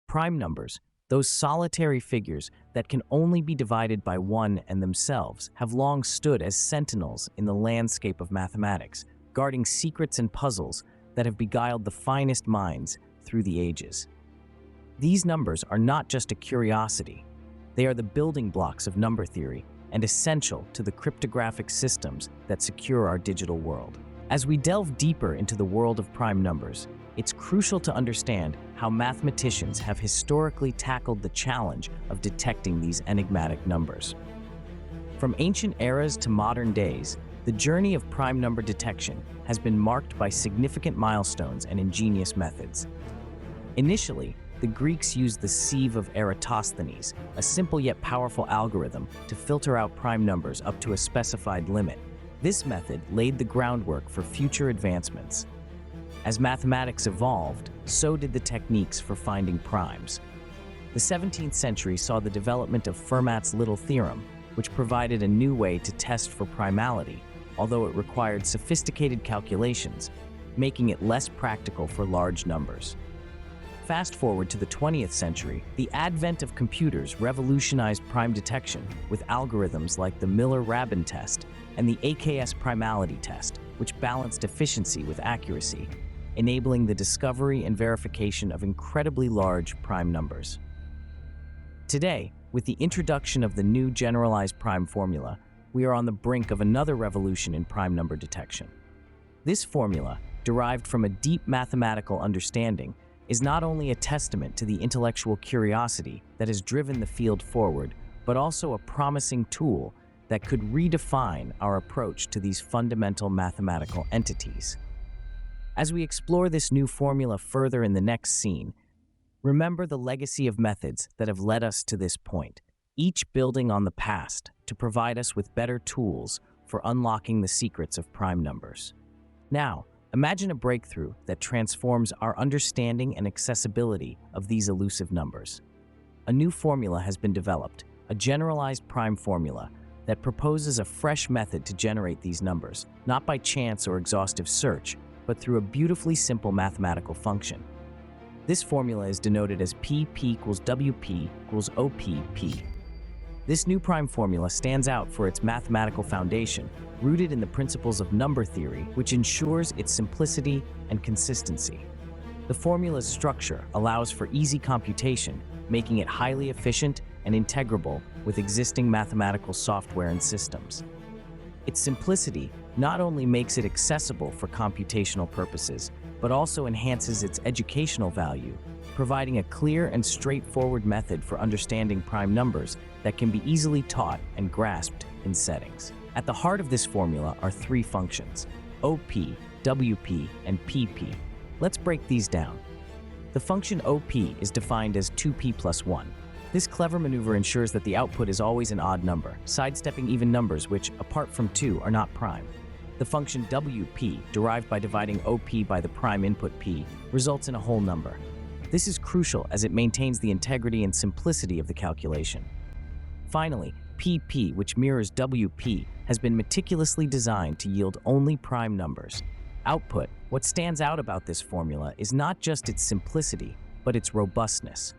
Prime numbers, those solitary figures that can only be divided by one and themselves, have long stood as sentinels in the landscape of mathematics, guarding secrets and puzzles that have beguiled the finest minds through the ages. These numbers are not just a curiosity. They are the building blocks of number theory and essential to the cryptographic systems that secure our digital world. As we delve deeper into the world of prime numbers, it's crucial to understand how mathematicians have historically tackled the challenge of detecting these enigmatic numbers. From ancient eras to modern days, the journey of prime number detection has been marked by significant milestones and ingenious methods. Initially, the Greeks used the sieve of Eratosthenes, a simple yet powerful algorithm to filter out prime numbers up to a specified limit. This method laid the groundwork for future advancements. As mathematics evolved, so did the techniques for finding primes. The 17th century saw the development of Fermat's Little Theorem, which provided a new way to test for primality, although it required sophisticated calculations, making it less practical for large numbers. Fast forward to the 20th century, the advent of computers revolutionized prime detection with algorithms like the Miller-Rabin test and the AKS primality test, which balanced efficiency with accuracy, enabling the discovery and verification of incredibly large prime numbers. Today, with the introduction of the new generalized prime formula, we are on the brink of another revolution in prime number detection. This formula, derived from a deep mathematical understanding, is not only a testament to the intellectual curiosity that has driven the field forward, but also a promising tool that could redefine our approach to these fundamental mathematical entities. As we explore this new formula further in the next scene, remember the legacy of methods that have led us to this point, each building on the past to provide us with better tools for unlocking the secrets of prime numbers. Now, imagine a breakthrough that transforms our understanding and accessibility of these elusive numbers. A new formula has been developed, a generalized prime formula, that proposes a fresh method to generate these numbers, not by chance or exhaustive search, but through a beautifully simple mathematical function. This formula is denoted as P equals WP equals OPP. This new prime formula stands out for its mathematical foundation, rooted in the principles of number theory, which ensures its simplicity and consistency. The formula's structure allows for easy computation, making it highly efficient and integrable with existing mathematical software and systems. Its simplicity not only makes it accessible for computational purposes, but also enhances its educational value, providing a clear and straightforward method for understanding prime numbers that can be easily taught and grasped in settings. At the heart of this formula are three functions: OP, WP, and PP. Let's break these down. The function OP is defined as 2p plus 1. This clever maneuver ensures that the output is always an odd number, sidestepping even numbers which, apart from 2, are not prime. The function WP, derived by dividing OP by the prime input P, results in a whole number. This is crucial as it maintains the integrity and simplicity of the calculation. Finally, PP, which mirrors WP, has been meticulously designed to yield only prime numbers. Output. What stands out about this formula is not just its simplicity, but its robustness.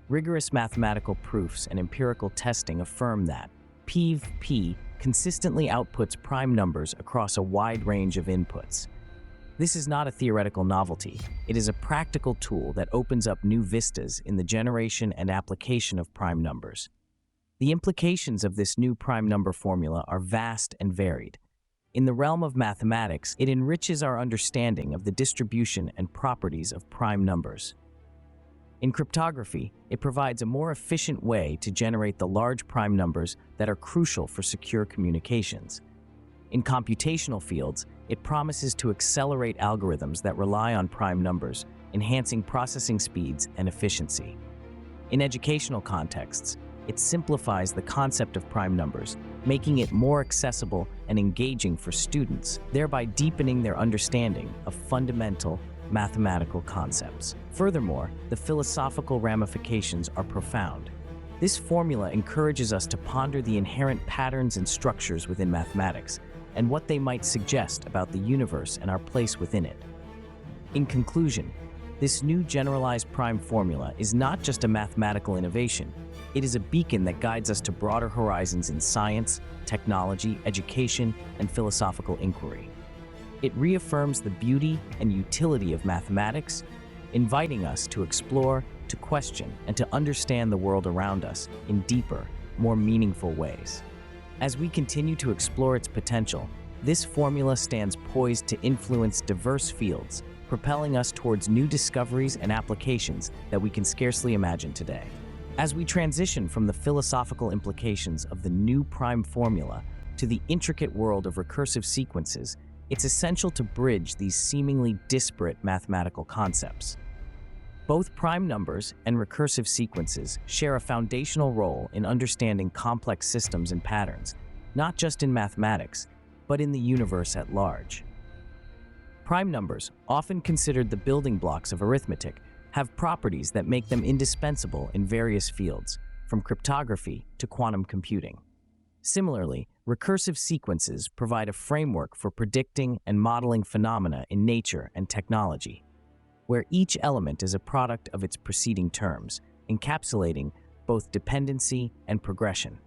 Rigorous mathematical proofs and empirical testing affirm that P consistently outputs prime numbers across a wide range of inputs. This is not a theoretical novelty. It is a practical tool that opens up new vistas in the generation and application of prime numbers. The implications of this new prime number formula are vast and varied. In the realm of mathematics, it enriches our understanding of the distribution and properties of prime numbers. In cryptography, it provides a more efficient way to generate the large prime numbers that are crucial for secure communications. In computational fields, it promises to accelerate algorithms that rely on prime numbers, enhancing processing speeds and efficiency. In educational contexts, it simplifies the concept of prime numbers, making it more accessible and engaging for students, thereby deepening their understanding of fundamental mathematical concepts. Furthermore, the philosophical ramifications are profound. This formula encourages us to ponder the inherent patterns and structures within mathematics and what they might suggest about the universe and our place within it. In conclusion, This new generalized prime formula is not just a mathematical innovation, it is a beacon that guides us to broader horizons in science, technology, education, and philosophical inquiry. It reaffirms the beauty and utility of mathematics, inviting us to explore, to question, and to understand the world around us in deeper, more meaningful ways. As we continue to explore its potential, this formula stands poised to influence diverse fields, propelling us towards new discoveries and applications that we can scarcely imagine today. As we transition from the philosophical implications of the new prime formula to the intricate world of recursive sequences, it's essential to bridge these seemingly disparate mathematical concepts. Both prime numbers and recursive sequences share a foundational role in understanding complex systems and patterns, not just in mathematics, but in the universe at large. Prime numbers, often considered the building blocks of arithmetic, have properties that make them indispensable in various fields, from cryptography to quantum computing. Similarly, recursive sequences provide a framework for predicting and modeling phenomena in nature and technology, where each element is a product of its preceding terms, encapsulating both dependency and progression.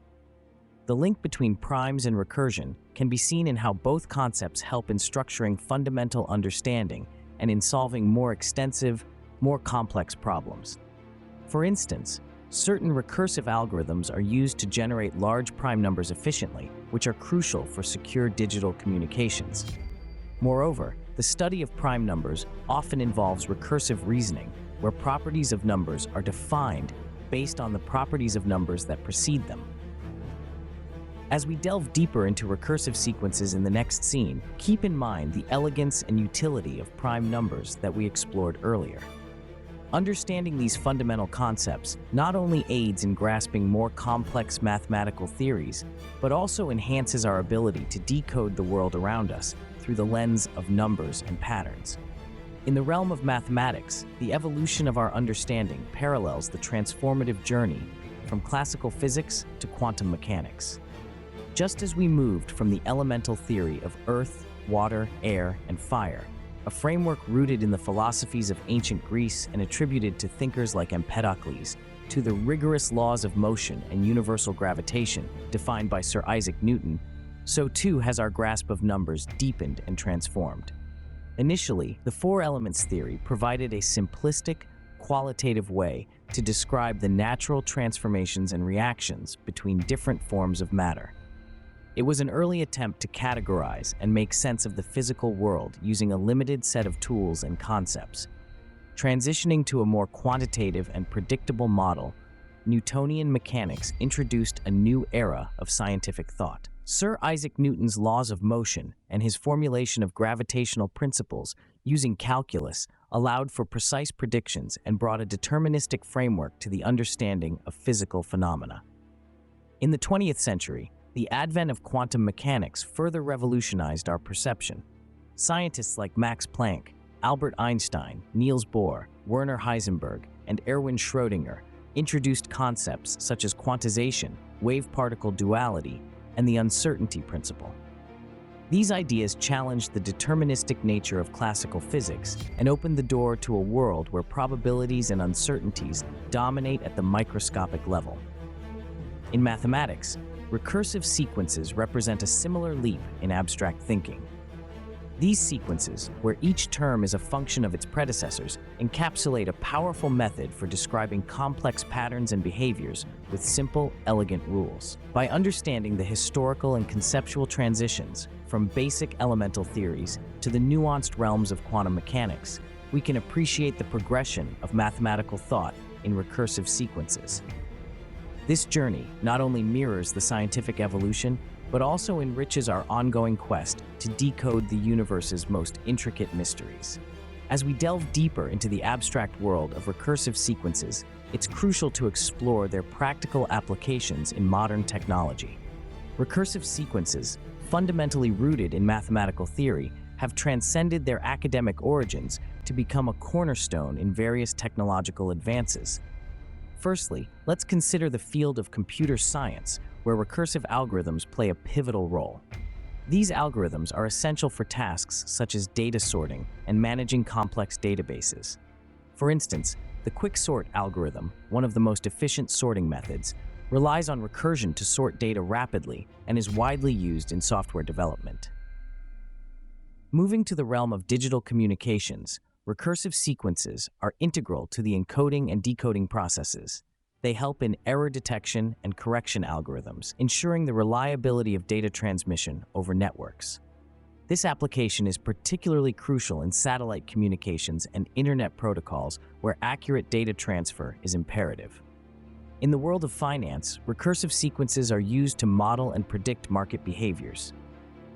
The link between primes and recursion can be seen in how both concepts help in structuring fundamental understanding and in solving more extensive, more complex problems. For instance, certain recursive algorithms are used to generate large prime numbers efficiently, which are crucial for secure digital communications. Moreover, the study of prime numbers often involves recursive reasoning, where properties of numbers are defined based on the properties of numbers that precede them. As we delve deeper into recursive sequences in the next scene, keep in mind the elegance and utility of prime numbers that we explored earlier. Understanding these fundamental concepts not only aids in grasping more complex mathematical theories, but also enhances our ability to decode the world around us through the lens of numbers and patterns. In the realm of mathematics, the evolution of our understanding parallels the transformative journey from classical physics to quantum mechanics. Just as we moved from the elemental theory of earth, water, air, and fire, a framework rooted in the philosophies of ancient Greece and attributed to thinkers like Empedocles, to the rigorous laws of motion and universal gravitation defined by Sir Isaac Newton, so too has our grasp of numbers deepened and transformed. Initially, the four elements theory provided a simplistic, qualitative way to describe the natural transformations and reactions between different forms of matter. It was an early attempt to categorize and make sense of the physical world using a limited set of tools and concepts. Transitioning to a more quantitative and predictable model, Newtonian mechanics introduced a new era of scientific thought. Sir Isaac Newton's laws of motion and his formulation of gravitational principles using calculus allowed for precise predictions and brought a deterministic framework to the understanding of physical phenomena. In the 20th century, the advent of quantum mechanics further revolutionized our perception. Scientists like Max Planck, Albert Einstein, Niels Bohr, Werner Heisenberg, and Erwin Schrödinger introduced concepts such as quantization, wave-particle duality, and the uncertainty principle. These ideas challenged the deterministic nature of classical physics and opened the door to a world where probabilities and uncertainties dominate at the microscopic level. In mathematics, recursive sequences represent a similar leap in abstract thinking. These sequences, where each term is a function of its predecessors, encapsulate a powerful method for describing complex patterns and behaviors with simple, elegant rules. By understanding the historical and conceptual transitions from basic elemental theories to the nuanced realms of quantum mechanics, we can appreciate the progression of mathematical thought in recursive sequences. This journey not only mirrors the scientific evolution, but also enriches our ongoing quest to decode the universe's most intricate mysteries. As we delve deeper into the abstract world of recursive sequences, it's crucial to explore their practical applications in modern technology. Recursive sequences, fundamentally rooted in mathematical theory, have transcended their academic origins to become a cornerstone in various technological advances. Firstly, let's consider the field of computer science, where recursive algorithms play a pivotal role. These algorithms are essential for tasks such as data sorting and managing complex databases. For instance, the quicksort algorithm, one of the most efficient sorting methods, relies on recursion to sort data rapidly and is widely used in software development. Moving to the realm of digital communications, recursive sequences are integral to the encoding and decoding processes. They help in error detection and correction algorithms, ensuring the reliability of data transmission over networks. This application is particularly crucial in satellite communications and internet protocols where accurate data transfer is imperative. In the world of finance, recursive sequences are used to model and predict market behaviors.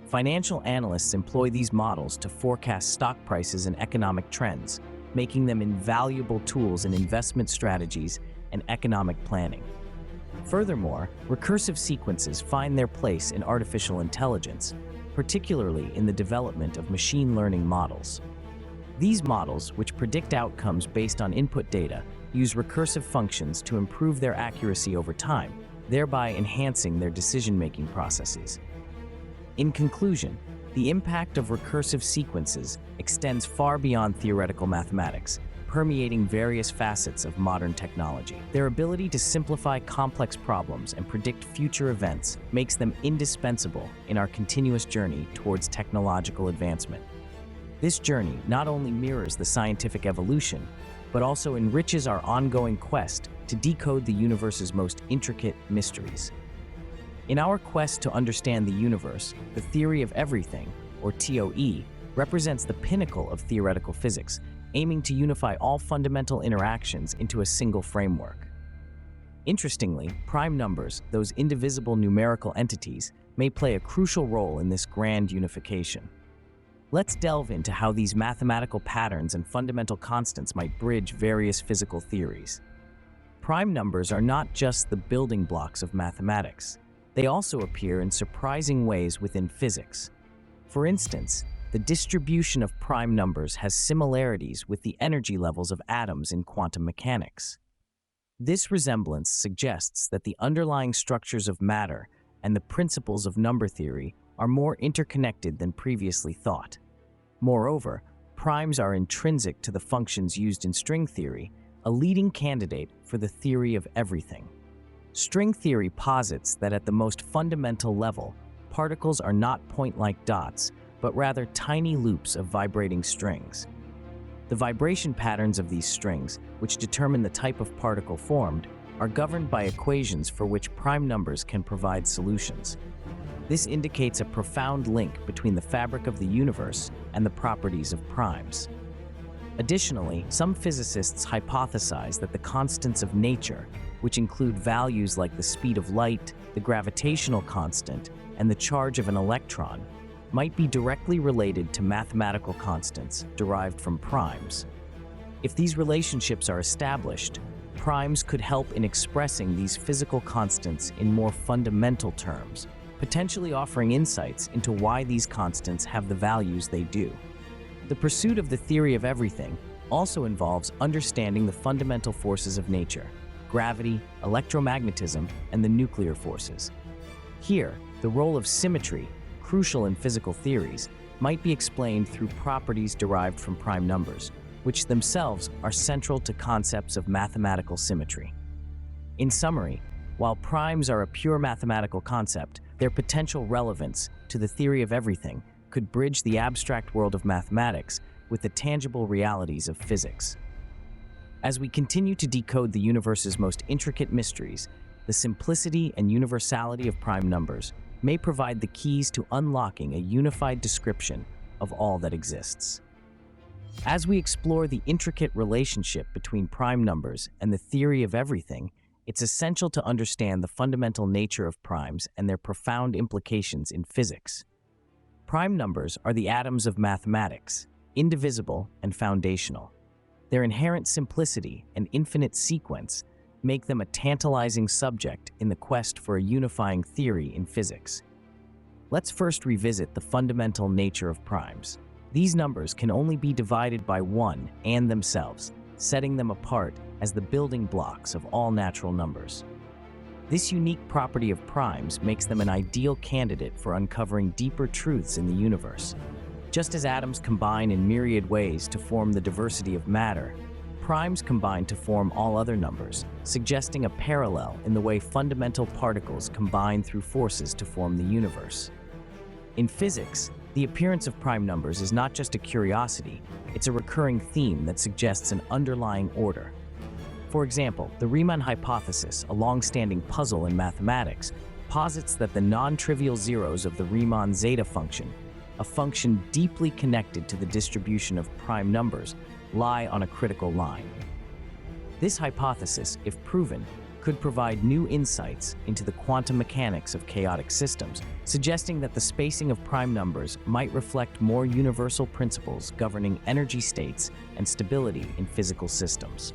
Financial analysts employ these models to forecast stock prices and economic trends, making them invaluable tools in investment strategies and economic planning. Furthermore, recursive sequences find their place in artificial intelligence, particularly in the development of machine learning models. These models, which predict outcomes based on input data, use recursive functions to improve their accuracy over time, thereby enhancing their decision-making processes. In conclusion, the impact of recursive sequences extends far beyond theoretical mathematics, permeating various facets of modern technology. Their ability to simplify complex problems and predict future events makes them indispensable in our continuous journey towards technological advancement. This journey not only mirrors the scientific evolution, but also enriches our ongoing quest to decode the universe's most intricate mysteries. In our quest to understand the universe, the theory of everything, or TOE, represents the pinnacle of theoretical physics, aiming to unify all fundamental interactions into a single framework. Interestingly, prime numbers, those indivisible numerical entities, may play a crucial role in this grand unification. Let's delve into how these mathematical patterns and fundamental constants might bridge various physical theories. Prime numbers are not just the building blocks of mathematics. They also appear in surprising ways within physics. For instance, the distribution of prime numbers has similarities with the energy levels of atoms in quantum mechanics. This resemblance suggests that the underlying structures of matter and the principles of number theory are more interconnected than previously thought. Moreover, primes are intrinsic to the functions used in string theory, a leading candidate for the theory of everything. String theory posits that at the most fundamental level, particles are not point-like dots, but rather tiny loops of vibrating strings. The vibration patterns of these strings, which determine the type of particle formed, are governed by equations for which prime numbers can provide solutions. This indicates a profound link between the fabric of the universe and the properties of primes. Additionally, some physicists hypothesize that the constants of nature, which include values like the speed of light, the gravitational constant, and the charge of an electron, might be directly related to mathematical constants derived from primes. If these relationships are established, primes could help in expressing these physical constants in more fundamental terms, potentially offering insights into why these constants have the values they do. The pursuit of the theory of everything also involves understanding the fundamental forces of nature: gravity, electromagnetism, and the nuclear forces. Here, the role of symmetry, crucial in physical theories, might be explained through properties derived from prime numbers, which themselves are central to concepts of mathematical symmetry. In summary, while primes are a pure mathematical concept, their potential relevance to the theory of everything could bridge the abstract world of mathematics with the tangible realities of physics. As we continue to decode the universe's most intricate mysteries, the simplicity and universality of prime numbers may provide the keys to unlocking a unified description of all that exists. As we explore the intricate relationship between prime numbers and the theory of everything, it's essential to understand the fundamental nature of primes and their profound implications in physics. Prime numbers are the atoms of mathematics, indivisible and foundational. Their inherent simplicity and infinite sequence make them a tantalizing subject in the quest for a unifying theory in physics. Let's first revisit the fundamental nature of primes. These numbers can only be divided by one and themselves, setting them apart as the building blocks of all natural numbers. This unique property of primes makes them an ideal candidate for uncovering deeper truths in the universe. Just as atoms combine in myriad ways to form the diversity of matter, primes combine to form all other numbers, suggesting a parallel in the way fundamental particles combine through forces to form the universe. In physics, the appearance of prime numbers is not just a curiosity, it's a recurring theme that suggests an underlying order. For example, the Riemann hypothesis, a long-standing puzzle in mathematics, posits that the non-trivial zeros of the Riemann zeta function, a function deeply connected to the distribution of prime numbers, lie on a critical line. This hypothesis, if proven, could provide new insights into the quantum mechanics of chaotic systems, suggesting that the spacing of prime numbers might reflect more universal principles governing energy states and stability in physical systems.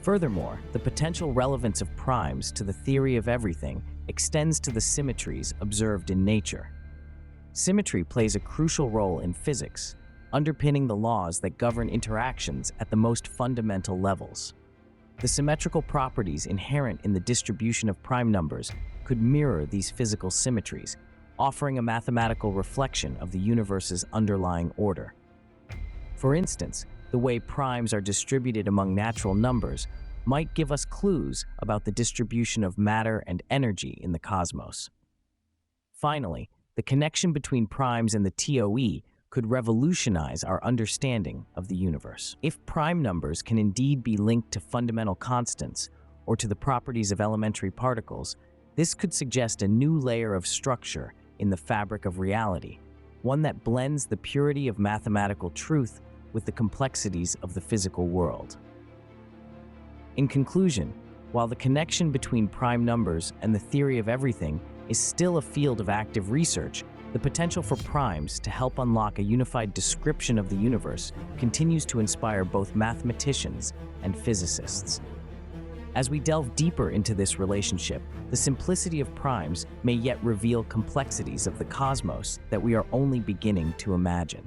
Furthermore, the potential relevance of primes to the theory of everything extends to the symmetries observed in nature. Symmetry plays a crucial role in physics, underpinning the laws that govern interactions at the most fundamental levels. The symmetrical properties inherent in the distribution of prime numbers could mirror these physical symmetries, offering a mathematical reflection of the universe's underlying order. For instance, the way primes are distributed among natural numbers might give us clues about the distribution of matter and energy in the cosmos. Finally, the connection between primes and the TOE could revolutionize our understanding of the universe. If prime numbers can indeed be linked to fundamental constants or to the properties of elementary particles, this could suggest a new layer of structure in the fabric of reality, one that blends the purity of mathematical truth with the complexities of the physical world. In conclusion, while the connection between prime numbers and the theory of everything is still a field of active research, the potential for primes to help unlock a unified description of the universe continues to inspire both mathematicians and physicists. As we delve deeper into this relationship, the simplicity of primes may yet reveal complexities of the cosmos that we are only beginning to imagine.